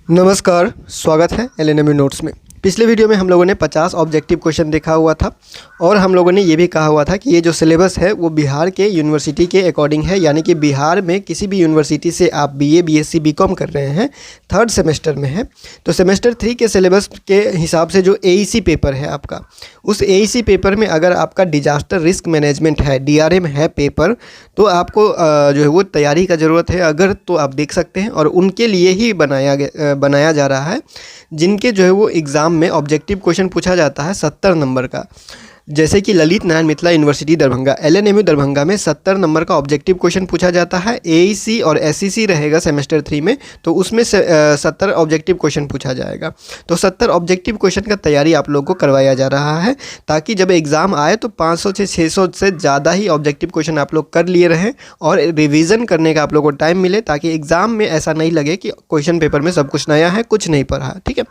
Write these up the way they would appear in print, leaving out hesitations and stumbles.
नमस्कार, स्वागत है एलएनएमयू नोट्स में। पिछले वीडियो में हम लोगों ने 50 ऑब्जेक्टिव क्वेश्चन देखा हुआ था और हम लोगों ने ये भी कहा हुआ था कि ये जो सिलेबस है वो बिहार के यूनिवर्सिटी के अकॉर्डिंग है, यानी कि बिहार में किसी भी यूनिवर्सिटी से आप बीए, बीएससी, बीकॉम कर रहे हैं, थर्ड सेमेस्टर में है, तो सेमेस्टर 3 के सिलेबस के हिसाब से जो एईसी पेपर है आपका, उस एईसी पेपर में अगर आपका डिजास्टर रिस्क मैनेजमेंट है, डीआरएम है पेपर, तो आपको जो है वो तैयारी का ज़रूरत है अगर, तो आप देख सकते हैं। और उनके लिए ही बनाया जा रहा है, जिनके जो है वो एग्ज़ाम में ऑब्जेक्टिव क्वेश्चन पूछा जाता है 70 नंबर का। जैसे कि ललित नारायण मिथिला यूनिवर्सिटी दरभंगा, एलएनएमयू दरभंगा में 70 नंबर का ऑब्जेक्टिव क्वेश्चन पूछा जाता है। एईसी और एसईसी रहेगा सेमेस्टर 3 में, तो उसमें 70 ऑब्जेक्टिव क्वेश्चन पूछा जाएगा। तो 70 ऑब्जेक्टिव क्वेश्चन का तैयारी आप लोगों को करवाया जा रहा है, ताकि जब एग्ज़ाम आए तो 500 से 600 से ज़्यादा ही ऑब्जेक्टिव क्वेश्चन आप लोग कर लिए रहें और रिविज़न करने का आप लोगों को टाइम मिले, ताकि एग्ज़ाम में ऐसा नहीं लगे कि क्वेश्चन पेपर में सब कुछ नया है, कुछ नहीं पढ़ा है। ठीक है,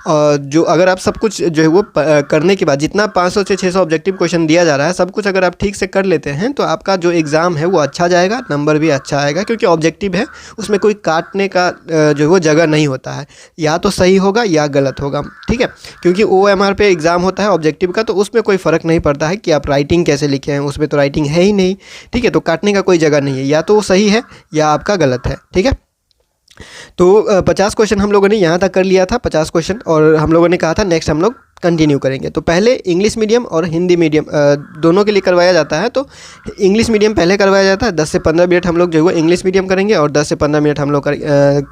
जो अगर आप सब कुछ जो है वो करने के बाद, जितना 500 से 600 ऑब्जेक्टिव क्वेश्चन दिया जा रहा है, सब कुछ अगर आप ठीक से कर लेते हैं तो आपका जो एग्ज़ाम है वो अच्छा जाएगा, नंबर भी अच्छा आएगा। क्योंकि ऑब्जेक्टिव है, उसमें कोई काटने का जो है वो जगह नहीं होता है, या तो सही होगा या गलत होगा। ठीक है, क्योंकि ओएमआर पे एग्ज़ाम होता है ऑब्जेक्टिव का, तो उसमें कोई फ़र्क नहीं पड़ता है कि आप राइटिंग कैसे लिखे हैं, उसमें तो राइटिंग है ही नहीं। ठीक है, तो काटने का कोई जगह नहीं है, या तो वो सही है या आपका गलत है। ठीक है, तो 50 क्वेश्चन हम लोगों ने यहाँ तक कर लिया था, 50 क्वेश्चन, और हम लोगों ने कहा था नेक्स्ट हम लोग कंटिन्यू करेंगे। तो पहले इंग्लिश मीडियम और हिंदी मीडियम दोनों के लिए करवाया जाता है। तो इंग्लिश मीडियम पहले करवाया जाता है, 10 से 15 मिनट हम लोग जो है इंग्लिश मीडियम करेंगे और 10 से 15 मिनट हम लोग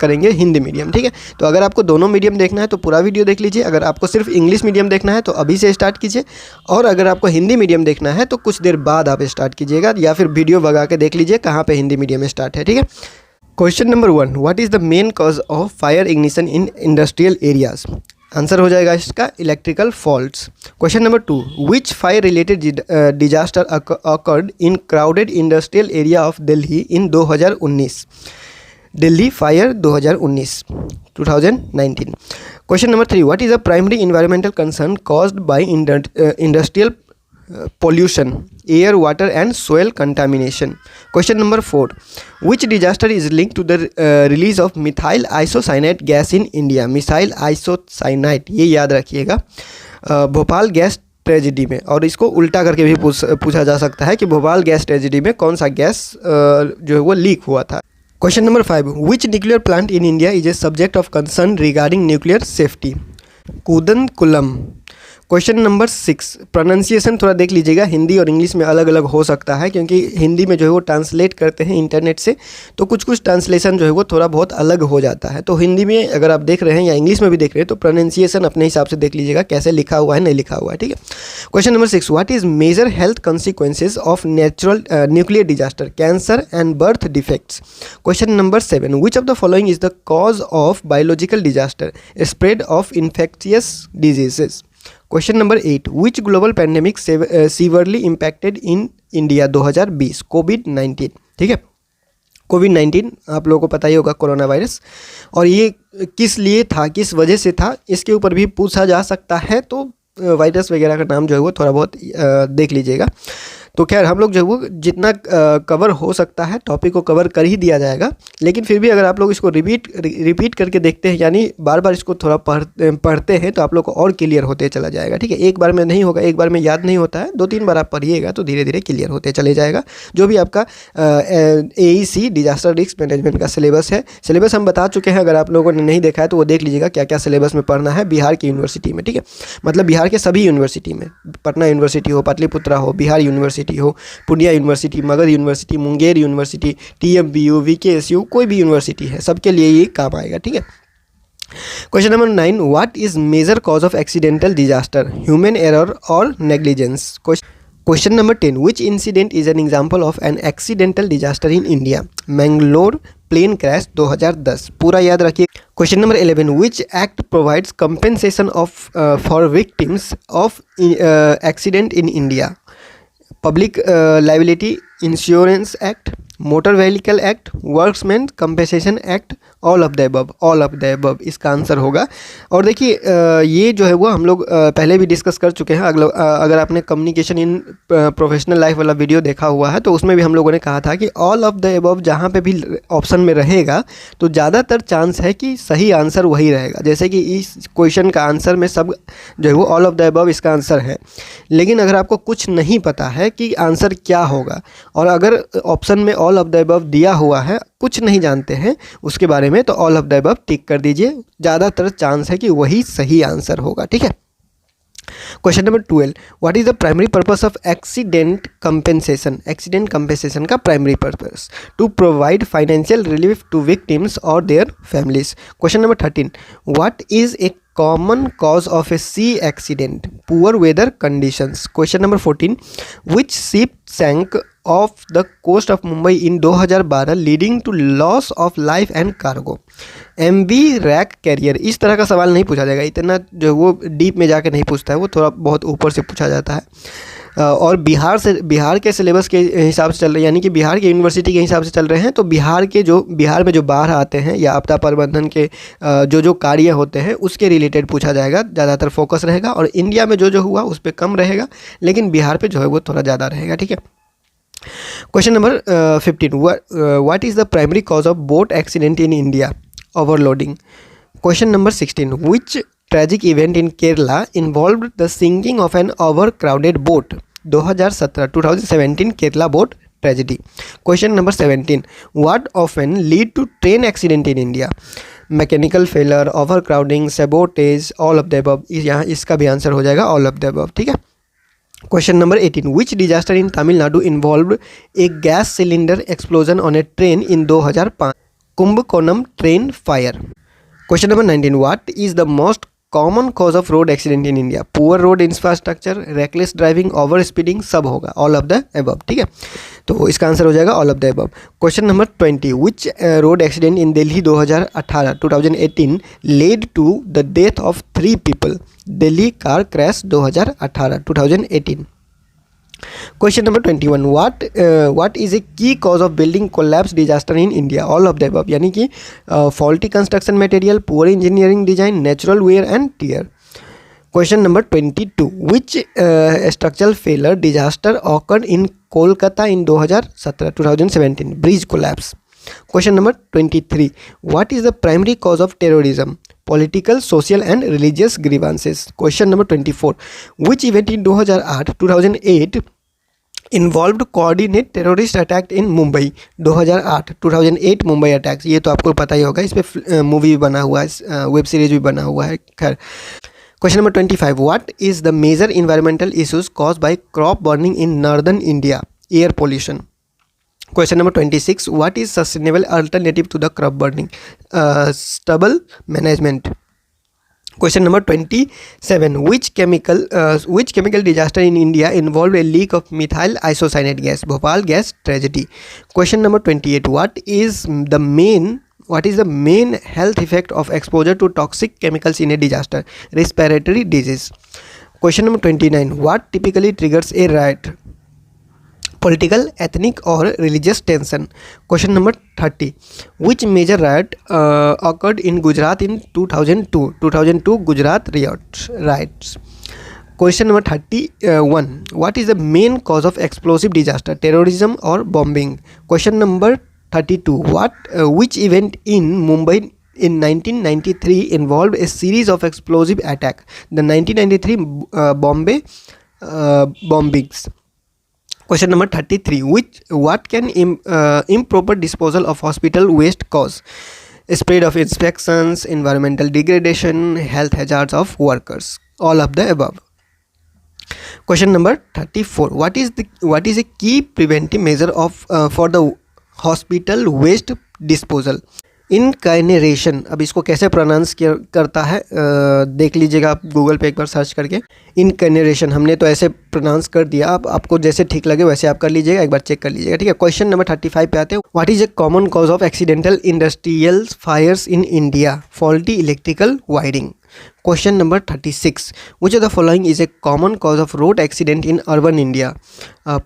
करेंगे हिंदी मीडियम। ठीक है, तो अगर आपको दोनों मीडियम देखना है तो पूरा वीडियो देख लीजिए। अगर आपको सिर्फ इंग्लिश मीडियम देखना है तो अभी से स्टार्ट कीजिए, और अगर आपको हिंदी मीडियम देखना है तो कुछ देर बाद आप स्टार्ट कीजिएगा, या फिर वीडियो भगा के देख लीजिए कहाँ पर हिंदी मीडियम स्टार्ट है। ठीक है, question number 1, what is the main cause of fire ignition in industrial areas? Answer हो जाएगा इसका electrical faults. Question number 2, which fire related disaster occurred in crowded industrial area of Delhi in 2019? Delhi fire 2019। Question number 3, what is the primary environmental concern caused by industrial pollution, air, water and soil contamination? Question number 4, which disaster is linked to the release of methyl isocyanate gas in India? Missile isocyanate, ये याद रखिएगा, Bhopal gas tragedy में। और इसको उल्टा करके भी पूछा जा सकता है कि भोपाल गैस ट्रेजिडी में कौन सा गैस जो है वो लीक हुआ था। Question number 5, which nuclear plant in India is a subject of concern regarding nuclear safety? Kudankulam. Question number 6, pronunciation थोड़ा देख लीजिएगा, हिंदी और इंग्लिश में अलग अलग हो सकता है, क्योंकि हिंदी में जो है वो ट्रांसलेट करते हैं इंटरनेट से, तो कुछ ट्रांसलेशन जो है वो थोड़ा बहुत अलग हो जाता है। तो हिंदी में अगर आप देख रहे हैं या इंग्लिश में भी देख रहे हैं तो प्रोनाउंसिएशन अपने हिसाब से देख लीजिएगा कैसे लिखा हुआ है, नहीं लिखा हुआ है। ठीक है, question number 6, what is major health consequences of natural nuclear disaster, cancer and birth defects? Question number 7, which of the following is the cause of biological disaster, spread of infectious diseases? Question number 8, which global pandemic severely impacted in India 2020? कोविड-19। ठीक है, कोविड-19 आप लोगों को पता ही होगा, corona virus, और ये किस लिए था, किस वजह से था, इसके ऊपर भी पूछा जा सकता है। तो वायरस वगैरह का नाम जो है वो थोड़ा बहुत देख लीजिएगा। तो खैर हम लोग जो है वो जितना कवर हो सकता है टॉपिक को कवर कर ही दिया जाएगा, लेकिन फिर भी अगर आप लोग इसको रिपीट करके देखते हैं, यानी बार बार इसको थोड़ा पढ़ते हैं, तो आप लोग को और क्लियर होते चला जाएगा। ठीक है, एक बार में नहीं होगा, एक बार में याद नहीं होता है, 2-3 बार आप पढ़िएगा तो धीरे धीरे क्लियर होते चले जाएगा। जो भी आपका एईसी डिजास्टर रिस्क मैनेजमेंट का सिलेबस है, सिलेबस हम बता चुके हैं, अगर आप लोगों ने नहीं देखा है तो वो देख लीजिएगा क्या क्या सिलेबस में पढ़ना है बिहार की यूनिवर्सिटी में। ठीक है, मतलब बिहार के सभी यूनिवर्सिटी में, पटना यूनिवर्सिटी हो, पाटलिपुत्रा हो, बिहार यूनिवर्सिटी हो, Purnia university, Magadh university, Munger university, TMBU, VKSU, कोई भी यूनिवर्सिटी है, सबके लिए ये काम आएगा। ठीक है, question number 9, what is major cause of accidental disaster, human error और negligence? Question number 10, which incident is an example of an accidental disaster in India? Mangalore plane crash 2010, पूरा याद रखिए। Question number 11, which act provides compensation of for victims of accident in India? Public liability insurance act, motor vehicle act, workmen's compensation act, all of the above, all of the above इसका answer होगा। और देखिए ये जो है वो हम लोग पहले भी डिस्कस कर चुके हैं। अगर आपने कम्युनिकेशन इन प्रोफेशनल लाइफ वाला वीडियो देखा हुआ है तो उसमें भी हम लोगों ने कहा था कि ऑल ऑफ द अबव जहाँ पे भी ऑप्शन में रहेगा तो ज़्यादातर चांस है कि सही आंसर वही रहेगा। जैसे कि इस क्वेश्चन का आंसर में सब जो है वो ऑल ऑफ द अबव इसका आंसर है। लेकिन अगर आपको कुछ नहीं पता है कि आंसर क्या होगा और अगर ऑप्शन में ऑल ऑफ द अबव दिया हुआ है, कुछ नहीं जानते हैं उसके बारे में, तो ऑल ऑफ द अबव टिक कर दीजिए। ज़्यादातर चांस है कि वही सही आंसर होगा। ठीक है। Question number 12, what is the primary purpose of accident compensation? Accident compensation का primary purpose to provide financial relief to victims और their families. Question number 13, what is a common cause of a sea accident? Poor weather conditions. Question number 14, which ship sank off the coast of Mumbai in 2012 leading to loss of life and cargo? MV Rak Carrier. इस तरह का सवाल नहीं पूछा जाएगा, इतना जो वो डीप में जाकर नहीं पूछता है, वो थोड़ा बहुत ऊपर से पूछा जाता है। और बिहार के सिलेबस के हिसाब से चल रहे हैं, यानी कि बिहार की यूनिवर्सिटी के हिसाब से चल रहे हैं, तो बिहार में जो बाढ़ आते हैं या आपदा प्रबंधन के जो कार्य होते हैं उसके रिलेटेड पूछा जाएगा, ज़्यादातर फोकस रहेगा। और इंडिया में जो हुआ उस पर कम रहेगा, लेकिन बिहार पे जो है वो थोड़ा ज़्यादा रहेगा। ठीक है। Question number 15, what is the primary cause of boat accident in India? Overloading. Question number 16, which tragic event in Kerala involved the sinking of an overcrowded boat? 2017 Kerala boat tragedy. Question number 17, what often lead to train accident in India? Mechanical failure, overcrowding, sabotage, all of the above. यहाँ इसका भी answer हो जाएगा all of the above। ठीक है। Question number 18, which disaster in Tamil Nadu involved a gas cylinder explosion on a train in 2005? Kumbakonam train fire. Question number 19, what is the most common cause of road accident in India? Poor road infrastructure, reckless driving, over speeding, सब होगा all of the above। ठीक है, तो इसका answer हो जाएगा all of the above। Question number 20, which road accident in Delhi 2018 led to the death of 3 people? Delhi car crash 2018। Question number 21, what is a key cause of building collapse disaster in India? All of the above, यानी कि faulty construction material, poor engineering design, natural wear and tear। Question number 22, which structural failure disaster occurred in Kolkata in 2017? Bridge collapse। Question number 23, what is the primary cause of terrorism? Political, social and religious grievances। Question number 24, which event in 2008 involved coordinate terrorist attack in Mumbai? 2008 Mumbai attacks, ये तो आपको पता ही होगा, इस पर movie भी बना हुआ है, वेब सीरीज भी बना हुआ है। खैर, question number 25, what is the major environmental issues cause by crop burning in northern India? Air pollution. Question number 26, what is sustainable alternative to the crop burning? Stubble management। Question number 27, which chemical disaster in India involved a leak of methyl isocyanate gas? Bhopal gas tragedy। Question number 28, what is the main health effect of exposure to toxic chemicals in a disaster? Respiratory disease। Question number 29, what typically triggers a riot? Political, ethnic or religious tension। Question number 30, which major riot occurred in Gujarat in 2002 Gujarat riots। Question number 31, what is the main cause of explosive disaster? Terrorism or bombing। Question number 32, which event in Mumbai in 1993 involved a series of explosive attacks? The 1993 Bombay bombings। Question number 33, what can improper disposal of hospital waste cause? Spread of infections, environmental degradation, health hazards of workers, all of the above। Question number 34, what is a key preventive measure for the hospital waste disposal? इनकाइनेरेशन। अब इसको कैसे pronounce करता है देख लीजिएगा आप Google पे एक बार सर्च करके। इनकाइनेरेशन हमने तो ऐसे प्रोनाउंस कर दिया, अब आपको जैसे ठीक लगे वैसे आप कर लीजिएगा, एक बार चेक कर लीजिएगा। ठीक है। क्वेश्चन नंबर 35 पे आते हैं, what is a common cause of accidental industrial fires in India? Faulty electrical wiring. Question number 36. Which of the following is a common cause of road accident in urban India?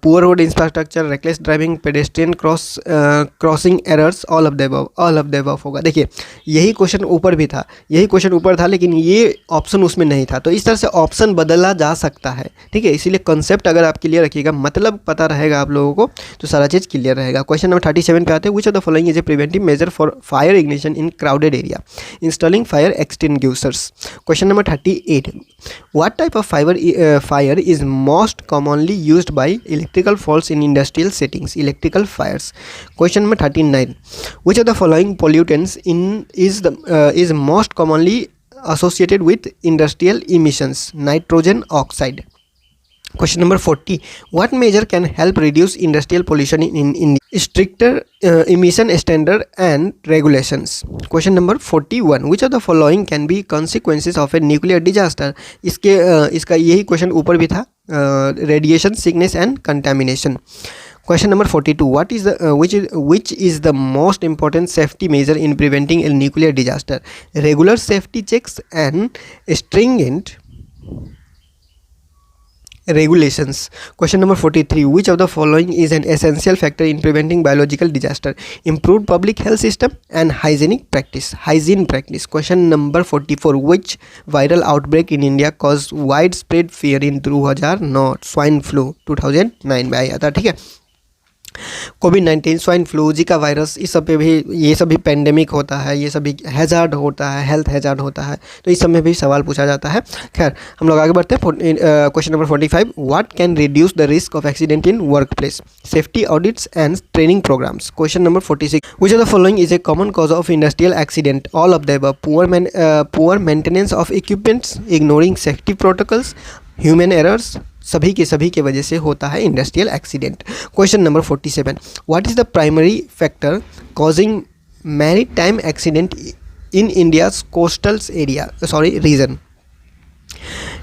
Poor road infrastructure, reckless driving, pedestrian crossing errors, all of the above. All of the above होगा. देखिए यही question ऊपर भी था, यही question ऊपर था, लेकिन ये ऑप्शन उसमें नहीं था, तो इस तरह से ऑप्शन बदला जा सकता है, ठीक है. इसीलिए कंसेप्ट अगर आप क्लियर रखिएगा, मतलब पता रहेगा आप लोगों को, तो सारा चीज़ क्लियर रहेगा. क्वेश्चन नंबर 37 पे आते हैं. विच of the following is A preventive measure for fire ignition in crowded area? Installing fire extinguishers. Question number 38. What type of fire is most commonly used by electrical faults in industrial settings? Electrical fires. Question number 39. Which of the following pollutants is most commonly associated with industrial emissions? Nitrogen oxide. Question number 40. What measure can help reduce industrial pollution in India? Stricter emission standard and regulations. Question number 41. Which of the following can be consequences of a nuclear disaster? इसका यही question ऊपर भी था. Radiation, sickness and contamination. Question number 42. Which is the most important safety measure in preventing a nuclear disaster? Regular safety checks and stringent regulations. Question number 43. Which of the following is an essential factor in preventing biological disaster? Improved public health system and hygiene practice. Question number 44. Which viral outbreak in India caused widespread fear in 2009? Swine flu 2009 में आया था, ठीक है. कोविड-19, swine flu, जिका virus, इस सब पे भी, ये सब भी पेंडेमिक होता है, ये सभी हैज़ार्ड होता है, हेल्थ हैज़ार्ड होता है, तो इस सब में भी सवाल पूछा जाता है. खैर हम लोग आगे बढ़ते हैं. Question number 45. What can reduce the risk of accident in workplace? Safety audits and training programmes. Question number 46. Which of the following is a common cause of industrial accident? All of the above. Poor maintenance of equipments, ignoring safety protocols, human errors, सभी के वजह से होता है industrial accident. Question number 47. What is the primary factor causing maritime accident in India's coastal area region?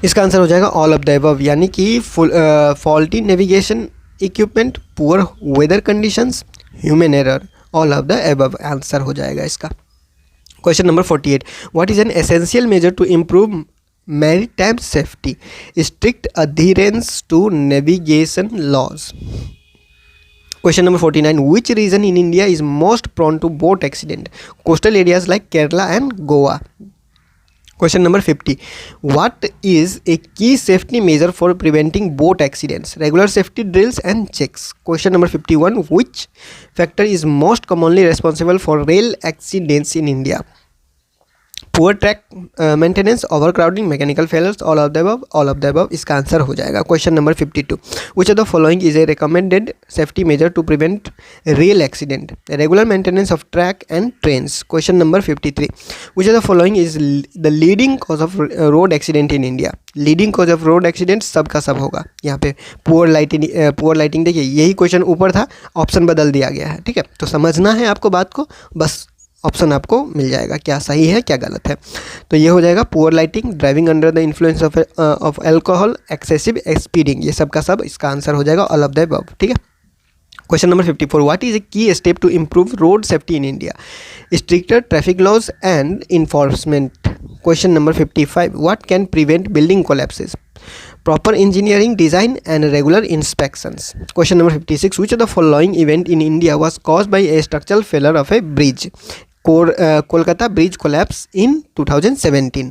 इसका answer हो जाएगा all of the above, यानी कि faulty navigation equipment, poor weather conditions, human error. All of the above answer हो जाएगा इसका. Question number 48. What is an essential measure to improve maritime safety? Strict adherence to navigation laws. Question number 49. Which region in India is most prone to boat accident? Coastal areas like Kerala and Goa. Question number 50. What is a key safety measure for preventing boat accidents? Regular safety drills and checks. Question number 51. Which factor is most commonly responsible for rail accidents in India? Poor track maintenance, overcrowding, mechanical failures. All of the above इसका answer हो जाएगा. Question number 52. Which of the following is a recommended safety measure to prevent rail accident? Regular maintenance of track and trains. Question number 53. Which of the following is the leading cause of road accident in India? Leading cause of road accident सबका सब होगा यहाँ पे. Poor lighting देखिए यही question ऊपर था, option बदल दिया गया है, ठीक है. तो समझना है आपको बात को, बस ऑप्शन आपको मिल जाएगा क्या सही है क्या गलत है. तो ये हो जाएगा poor lighting, driving under the influence of alcohol, excessive speeding, ये सब का सब इसका आंसर हो जाएगा ऑल ऑफ द अबव, ठीक है. Question number 54. What is a key step to improve road safety in India? Stricter traffic laws and enforcement. Question number 55. What can prevent building collapses? Proper engineering design and regular inspections. Question number 56. Which of the following event in India was caused by a structural failure of a bridge? Kolkata bridge collapse in 2017.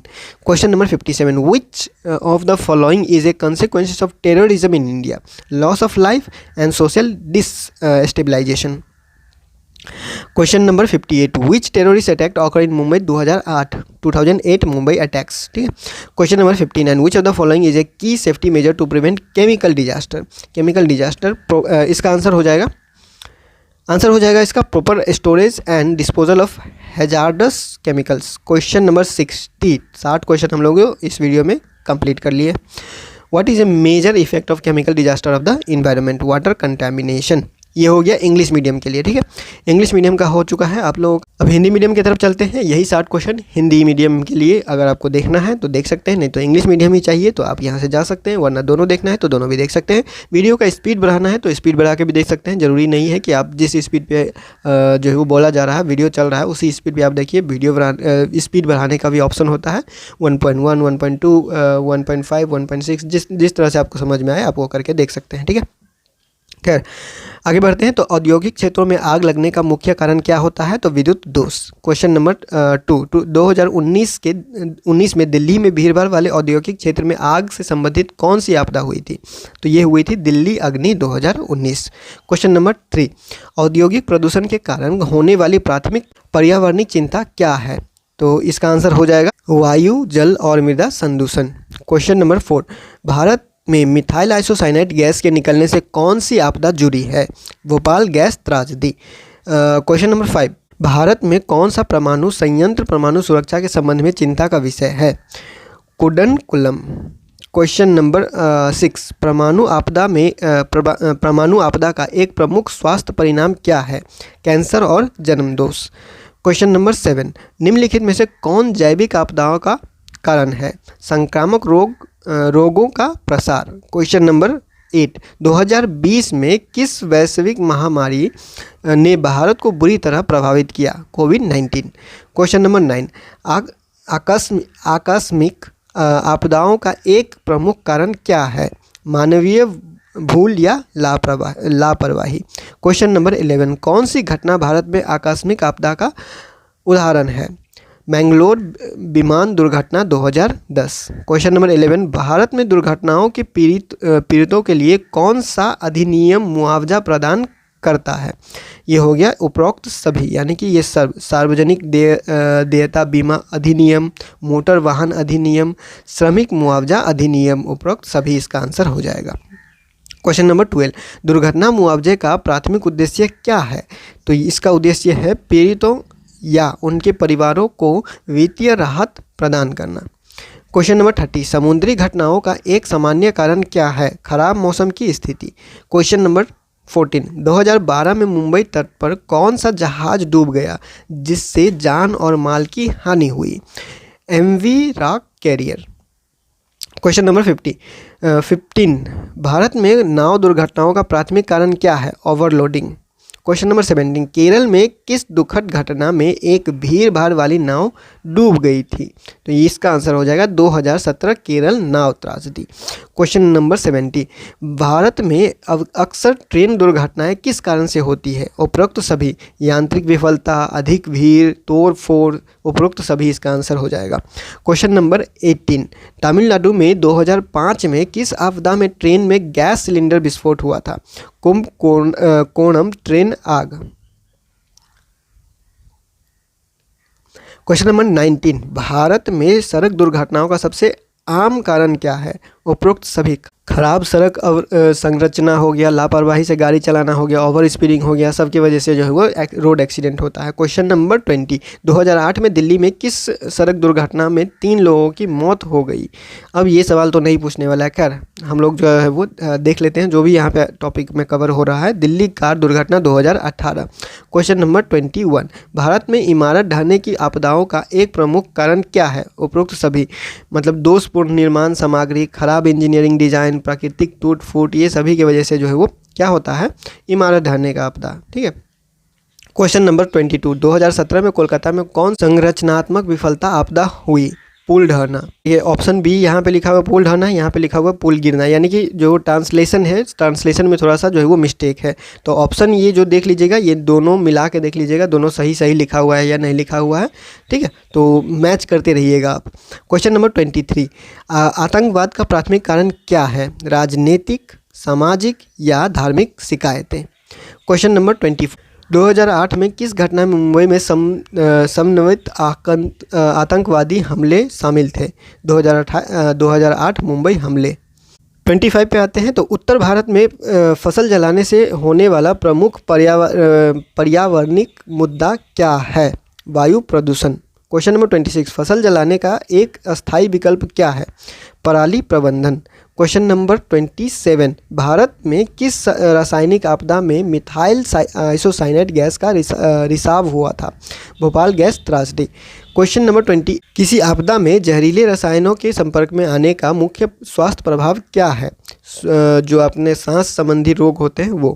Question number 57. Which of the following is a consequence of terrorism in India? Loss of life and social destabilization. Question number 58. Which terrorist attack occur in Mumbai 2008 Mumbai attacks, ठीक है. Question number 59. Which of the following is a key safety measure to prevent chemical disaster? इसका answer हो जाएगा इसका proper storage and disposal of hazardous chemicals. Question number 60 question हम लोग इस video में कंप्लीट कर लिए. What is a major effect of chemical disaster of the environment? Water contamination. ये हो गया इंग्लिश मीडियम के लिए, ठीक है। इंग्लिश मीडियम का हो चुका है आप लोग। अब हिंदी मीडियम की तरफ चलते हैं। यही 60 क्वेश्चन हिंदी मीडियम के लिए अगर आपको देखना है तो देख सकते हैं, नहीं तो इंग्लिश मीडियम ही चाहिए तो आप यहाँ से जा सकते हैं, वरना दोनों देखना है तो दोनों भी देख सकते हैं। वीडियो का स्पीड बढ़ाना है तो स्पीड बढ़ा के भी देख सकते हैं, ज़रूरी नहीं है कि आप जिस स्पीड पे जो है वो बोला जा रहा है, वीडियो चल रहा है उसी स्पीड पे आप देखिए। वीडियो स्पीड बढ़ाने का भी ऑप्शन होता है, 1.1, 1.2, 1.5, 1.6, जिस तरह से आपको समझ में आए आप वो करके देख सकते हैं, ठीक है। खैर आगे बढ़ते हैं। तो औद्योगिक क्षेत्रों में आग लगने का मुख्य कारण क्या होता है? तो विद्युत दोष। क्वेश्चन नंबर 2, 2019 में दिल्ली में भीड़भाड़ वाले औद्योगिक क्षेत्र में आग से संबंधित कौन सी आपदा हुई थी? तो ये हुई थी दिल्ली अग्नि 2019। क्वेश्चन नंबर 3, औद्योगिक प्रदूषण के कारण होने वाली प्राथमिक पर्यावरणिक चिंता क्या है? तो इसका आंसर हो जाएगा वायु, जल और मृदा संदूषण। क्वेश्चन नंबर 4, भारत में मिथाइल आइसोसाइनेट गैस के निकलने से कौन सी आपदा जुड़ी है? भोपाल गैस त्रासदी। क्वेश्चन नंबर 5, भारत में कौन सा परमाणु संयंत्र परमाणु सुरक्षा के संबंध में चिंता का विषय है? कुडनकुलम। क्वेश्चन नंबर 6, परमाणु आपदा का एक प्रमुख स्वास्थ्य परिणाम क्या है? कैंसर और जन्म दोष। क्वेश्चन नंबर 7, निम्नलिखित में से कौन जैविक आपदाओं का कारण है? संक्रामक रोगों का प्रसार। क्वेश्चन नंबर 8, 2020 में किस वैश्विक महामारी ने भारत को बुरी तरह प्रभावित किया? कोविड-19। क्वेश्चन नंबर 9, आकस्मिक आपदाओं का एक प्रमुख कारण क्या है? मानवीय भूल या लापरवाही। क्वेश्चन नंबर 11, कौन सी घटना भारत में आकस्मिक आपदा का उदाहरण है? मैंगलोर विमान दुर्घटना 2010। क्वेश्चन नंबर 11, भारत में दुर्घटनाओं के पीड़ितों के लिए कौन सा अधिनियम मुआवजा प्रदान करता है? ये हो गया उपरोक्त सभी, यानी कि ये सार्वजनिक देयता बीमा अधिनियम, मोटर वाहन अधिनियम, श्रमिक मुआवजा अधिनियम, उपरोक्त सभी इसका आंसर हो जाएगा। क्वेश्चन नंबर 12, दुर्घटना मुआवजे का प्राथमिक उद्देश्य क्या है? तो इसका उद्देश्य है पीड़ितों या उनके परिवारों को वित्तीय राहत प्रदान करना। क्वेश्चन नंबर 30, समुद्री घटनाओं का एक सामान्य कारण क्या है? खराब मौसम की स्थिति। क्वेश्चन नंबर 14, 2012 में मुंबई तट पर कौन सा जहाज डूब गया जिससे जान और माल की हानि हुई? MV Rak Carrier. Question number 15, Bharat में नाव दुर्घटनाओं का प्राथमिक कारण क्या है? ओवरलोडिंग। क्वेश्चन नंबर 17, केरल में किस दुखद घटना में एक भीड़ भाड़ वाली नाव डूब गई थी? तो इसका आंसर हो जाएगा 2017 केरल नाव त्रासदी। क्वेश्चन नंबर 70, भारत में अक्सर ट्रेन दुर्घटनाएं किस कारण से होती है? उपरोक्त सभी। यांत्रिक विफलता, अधिक भीड़, तोड़ फोड़, उपरोक्त सभी इसका आंसर हो जाएगा। क्वेश्चन नंबर 18, तमिलनाडु में 2005 में किस आपदा में ट्रेन में गैस सिलेंडर विस्फोट हुआ था? कुंभकोणम ट्रेन आग। क्वेश्चन नंबर 19, भारत में सड़क दुर्घटनाओं का सबसे आम कारण क्या है? उपरोक्त सभी। खराब सड़क संरचना हो गया, लापरवाही से गाड़ी चलाना हो गया, ओवर स्पीडिंग हो गया, सबकी वजह से जो है वो रोड एक्सीडेंट होता है। क्वेश्चन नंबर 20, 2008 में दिल्ली में किस सड़क दुर्घटना में 3 लोगों की मौत हो गई? अब ये सवाल तो नहीं पूछने वाला है, खैर हम लोग जो है वो देख लेते हैं जो भी यहाँ पे टॉपिक में कवर हो रहा है। दिल्ली कार दुर्घटना 2018। क्वेश्चन नंबर 21, भारत में इमारत ढहने की आपदाओं का एक प्रमुख कारण क्या है? उपरोक्त सभी। मतलब दोषपूर्ण निर्माण सामग्री, खराब इंजीनियरिंग डिजाइन, प्राकृतिक टूट फूट, ये सभी की वजह से जो है वो क्या होता है? इमारत ढहने का आपदा, ठीक है। क्वेश्चन नंबर 22, 2017 में कोलकाता में कौन संरचनात्मक विफलता आपदा हुई? पुल ढहना। ये ऑप्शन बी यहाँ पे लिखा हुआ पुल ढहना, यहाँ पे लिखा हुआ पुल गिरना, यानी कि जो ट्रांसलेशन है, ट्रांसलेशन में थोड़ा सा जो है वो मिस्टेक है। तो ऑप्शन ये जो देख लीजिएगा, ये दोनों मिला के देख लीजिएगा, दोनों सही सही लिखा हुआ है या नहीं लिखा हुआ है, ठीक है। तो मैच करते रहिएगा आप। क्वेश्चन नंबर 23, आतंकवाद का प्राथमिक कारण क्या है? राजनीतिक, सामाजिक या धार्मिक शिकायतें। क्वेश्चन नंबर 24, 2008 में किस घटना में मुंबई में समन्वित आतंकवादी हमले शामिल थे? 2008 मुंबई हमले। 25 पे आते हैं। तो उत्तर भारत में फसल जलाने से होने वाला प्रमुख पर्यावरणिक मुद्दा क्या है? वायु प्रदूषण। क्वेश्चन नंबर 26, फसल जलाने का एक अस्थायी विकल्प क्या है? पराली प्रबंधन। क्वेश्चन नंबर 27, भारत में किस रासायनिक आपदा में मिथाइल आइसोसाइनेट गैस का रिसाव हुआ था? भोपाल गैस त्रासदी। क्वेश्चन नंबर 20, किसी आपदा में जहरीले रसायनों के संपर्क में आने का मुख्य स्वास्थ्य प्रभाव क्या है? जो अपने सांस संबंधी रोग होते हैं वो।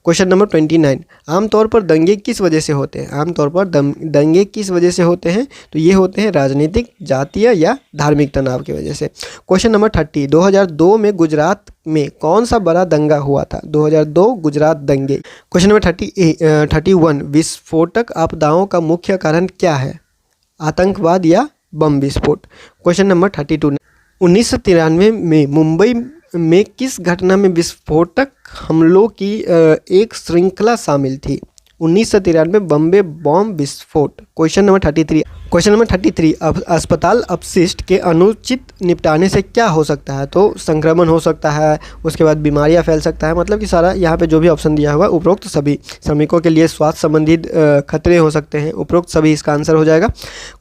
क्वेश्चन नंबर 29, आमतौर पर दंगे किस वजह से होते हैं? आमतौर पर दंगे किस वजह से होते हैं? तो ये होते हैं राजनीतिक, जातीय या धार्मिक तनाव की वजह से। क्वेश्चन नंबर 30, 2002 में गुजरात में कौन सा बड़ा दंगा हुआ था? 2002 गुजरात दंगे। क्वेश्चन नंबर 31, विस्फोटक आपदाओं का मुख्य कारण क्या है? आतंकवाद या बम विस्फोट। क्वेश्चन नंबर 32, 1993 में मुंबई में किस घटना में विस्फोटक हमलों की एक श्रृंखला शामिल थी? 1993 बम्बे बॉम्ब विस्फोट। क्वेश्चन नंबर 33, अस्पताल अपशिष्ट के अनुचित निपटाने से क्या हो सकता है? तो संक्रमण हो सकता है, उसके बाद बीमारियां फैल सकता है। मतलब कि सारा यहाँ पे जो भी ऑप्शन दिया हुआ है उपरोक्त सभी। श्रमिकों के लिए स्वास्थ्य संबंधित खतरे हो सकते हैं, उपरोक्त सभी इसका आंसर हो जाएगा।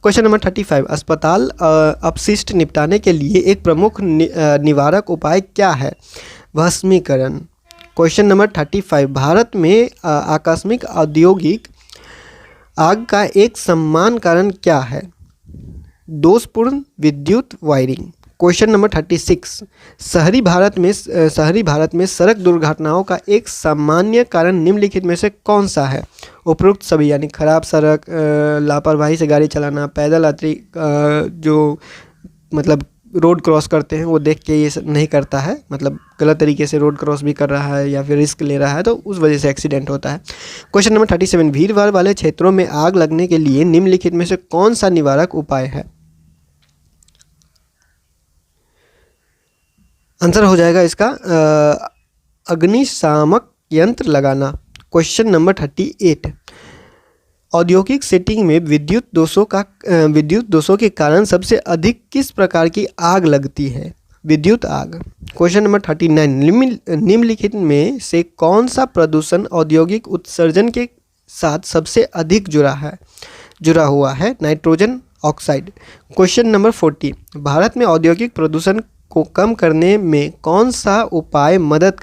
क्वेश्चन नंबर 35, अस्पताल अपशिष्ट निपटाने के लिए एक प्रमुख निवारक उपाय क्या है? भस्मीकरण। क्वेश्चन नंबर 35, भारत में आकस्मिक औद्योगिक आग का एक समान कारण क्या है? दोषपूर्ण विद्युत वायरिंग। क्वेश्चन नंबर 36, शहरी भारत में सड़क दुर्घटनाओं का एक सामान्य कारण निम्नलिखित में से कौन सा है? उपरोक्त सभी, यानी खराब सड़क, लापरवाही से गाड़ी चलाना, पैदल यात्री जो मतलब रोड क्रॉस करते हैं वो देख के ये नहीं करता है, मतलब गलत तरीके से रोड क्रॉस भी कर रहा है या फिर रिस्क ले रहा है, तो उस वजह से एक्सीडेंट होता है। क्वेश्चन नंबर 37, भीड़ भाड़ वाले क्षेत्रों में आग लगने के लिए निम्नलिखित में से कौन सा निवारक उपाय है? आंसर हो जाएगा इसका अग्निशामक यंत्र लगाना। क्वेश्चन नंबर 38, औद्योगिक सेटिंग में विद्युत दोषों के कारण सबसे अधिक किस प्रकार की आग लगती है? विद्युत आग। क्वेश्चन नंबर 39, निम्नलिखित में से कौन सा प्रदूषण औद्योगिक उत्सर्जन के साथ सबसे अधिक जुड़ा हुआ है? Nitrogen oxide. Question number 40, Bharat में औद्योगिक प्रदूषण को कम करने में कौन सा उपाय मदद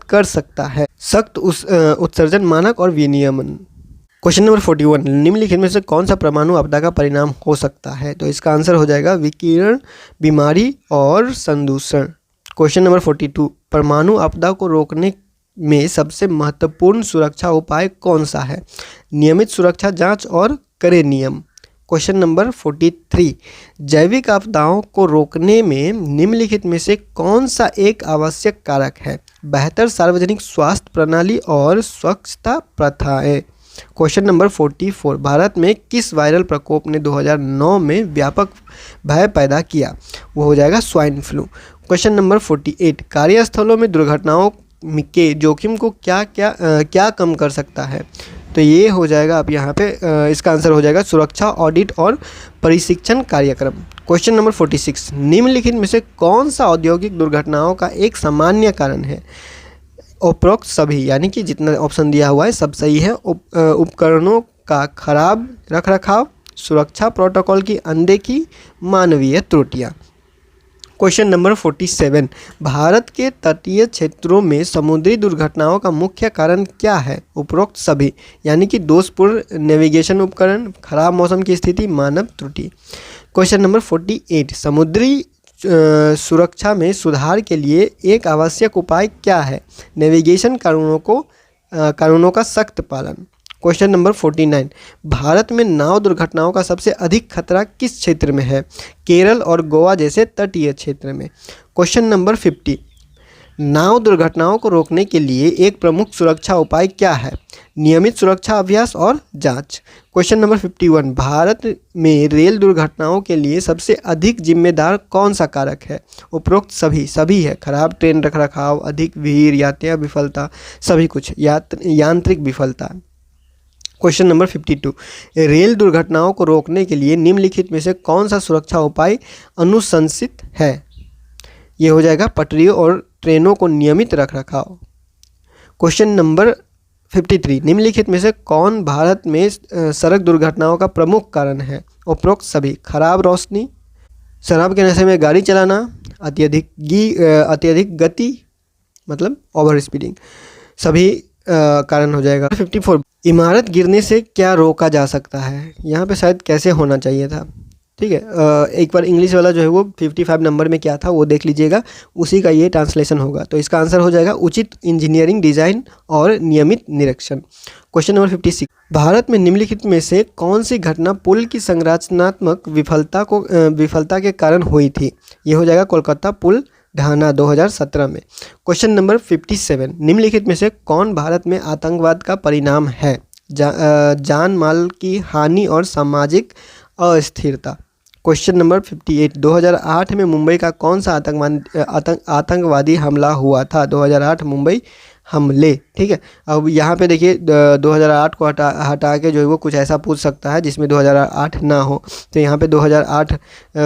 कर सकता है? सख्त उत्सर्जन मानक और विनियमन। क्वेश्चन नंबर 41, निम्नलिखित में से कौन सा परमाणु आपदा का परिणाम हो सकता है? तो इसका आंसर हो जाएगा विकिरण, बीमारी और संदूषण। क्वेश्चन नंबर 42, परमाणु आपदा को रोकने में सबसे महत्वपूर्ण सुरक्षा उपाय कौन सा है? नियमित सुरक्षा जांच और कड़े नियम। क्वेश्चन नंबर 43, जैविक आपदाओं को रोकने में निम्नलिखित में से कौन सा एक आवश्यक कारक है? बेहतर सार्वजनिक स्वास्थ्य प्रणाली और स्वच्छता प्रथाएं। क्वेश्चन नंबर 44, भारत में किस वायरल प्रकोप ने 2009 में व्यापक भय पैदा किया? वो हो जाएगा स्वाइन फ्लू। क्वेश्चन नंबर 48, कार्यस्थलों में दुर्घटनाओं के जोखिम को क्या कम कर सकता है? तो ये हो जाएगा आप यहाँ पे इसका आंसर हो जाएगा सुरक्षा ऑडिट और प्रशिक्षण कार्यक्रम। क्वेश्चन नंबर 46, निम्नलिखित में से कौन सा औद्योगिक दुर्घटनाओं का एक सामान्य कारण है? उपरोक्त सभी, यानी कि जितना ऑप्शन दिया हुआ है सब सही है। उपकरणों का खराब रखरखाव, सुरक्षा प्रोटोकॉल की अनदेखी, मानवीय त्रुटियां। क्वेश्चन नंबर 47, भारत के तटीय क्षेत्रों में समुद्री दुर्घटनाओं का मुख्य कारण क्या है? उपरोक्त सभी, यानी कि दोषपूर्ण नेविगेशन उपकरण, खराब मौसम की स्थिति, मानव त्रुटि। क्वेश्चन नंबर 48, समुद्री सुरक्षा में सुधार के लिए एक आवश्यक उपाय क्या है? नेविगेशन कानूनों का सख्त पालन। क्वेश्चन नंबर 49, भारत में नाव दुर्घटनाओं का सबसे अधिक खतरा किस क्षेत्र में है? केरल और गोवा जैसे तटीय क्षेत्र में। क्वेश्चन नंबर 50, नाव दुर्घटनाओं को रोकने के लिए एक प्रमुख सुरक्षा उपाय क्या है? नियमित सुरक्षा अभ्यास और जांच। क्वेश्चन नंबर 51, भारत में रेल दुर्घटनाओं के लिए सबसे अधिक जिम्मेदार कौन सा कारक है? उपरोक्त सभी है। खराब ट्रेन रखरखाव, अधिक भीड़, यात्रा विफलता, सभी कुछ, यांत्रिक विफलता। क्वेश्चन नंबर 52, रेल दुर्घटनाओं को रोकने के लिए निम्नलिखित में से कौन सा सुरक्षा उपाय अनुशंसित है? ये हो जाएगा पटरियों और ट्रेनों को नियमित रखरखाव। क्वेश्चन नंबर 53, निम्नलिखित में से कौन भारत में सड़क दुर्घटनाओं का प्रमुख कारण है? उपरोक्त सभी, खराब रोशनी, शराब के नशे में गाड़ी चलाना, अत्यधिक गति मतलब ओवर स्पीडिंग, सभी कारण हो जाएगा। 54 इमारत गिरने से क्या रोका जा सकता है, यहाँ पे शायद कैसे होना चाहिए था। ठीक है, एक बार इंग्लिश वाला जो है वो 55 नंबर में क्या था वो देख लीजिएगा, उसी का ये ट्रांसलेशन होगा। तो इसका आंसर हो जाएगा उचित इंजीनियरिंग डिजाइन और नियमित निरीक्षण। क्वेश्चन नंबर 56 भारत में निम्नलिखित में से कौन सी घटना पुल की संरचनात्मक विफलता के कारण हुई थी। ये हो जाएगा कोलकाता पुल ढाना 2017 में। क्वेश्चन नंबर 57 निम्नलिखित में से कौन भारत में आतंकवाद का परिणाम है। जान माल की हानि और सामाजिक अस्थिरता। क्वेश्चन नंबर 58 2008 में मुंबई का कौन सा आतंकवादी हमला हुआ था। 2008 मुंबई हमले। ठीक है, अब यहाँ पे देखिए 2008 को हटा के जो है वो कुछ ऐसा पूछ सकता है जिसमें 2008 ना हो। तो यहाँ पे 2008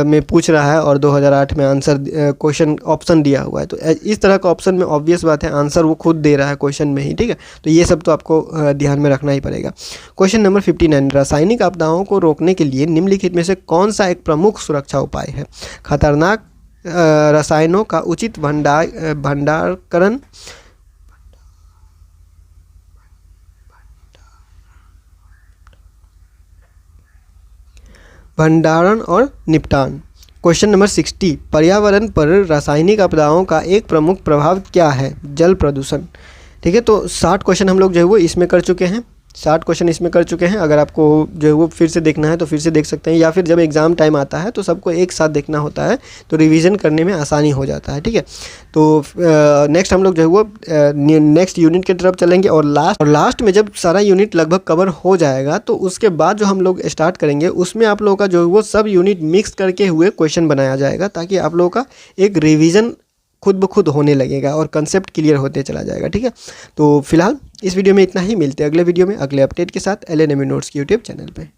में पूछ रहा है और 2008 में आंसर क्वेश्चन ऑप्शन दिया हुआ है। तो इस तरह का ऑप्शन में ऑब्वियस बात है आंसर वो खुद दे रहा है क्वेश्चन में ही। ठीक है, तो ये सब तो आपको ध्यान में रखना ही पड़ेगा। क्वेश्चन नंबर 59 रासायनिक आपदाओं को रोकने के लिए निम्नलिखित में से कौन सा एक प्रमुख सुरक्षा उपाय है। खतरनाक रसायनों का उचित भंडारण और निपटान। क्वेश्चन नंबर 60 पर्यावरण पर रासायनिक आपदाओं का एक प्रमुख प्रभाव क्या है। जल प्रदूषण। ठीक है, तो 60 क्वेश्चन हम लोग जो है वो इसमें कर चुके हैं, 60 क्वेश्चन इसमें कर चुके हैं। अगर आपको जो है वो फिर से देखना है तो फिर से देख सकते हैं, या फिर जब एग्ज़ाम टाइम आता है तो सबको एक साथ देखना होता है तो रिवीजन करने में आसानी हो जाता है। ठीक है, तो नेक्स्ट हम लोग जो है वो नेक्स्ट यूनिट की तरफ चलेंगे और लास्ट में जब सारा यूनिट लगभग कवर हो जाएगा तो उसके बाद जो हम लोग स्टार्ट करेंगे उसमें आप लोगों का जो है वो सब यूनिट मिक्स करके हुए क्वेश्चन बनाया जाएगा, ताकि आप लोगों का एक रिवीजन खुद ब खुद होने लगेगा और कंसेप्ट क्लियर होते चला जाएगा। ठीक है, तो फिलहाल इस वीडियो में इतना ही, मिलते हैं अगले वीडियो में अगले अपडेट के साथ LNME नोट्स की यूट्यूब चैनल पे।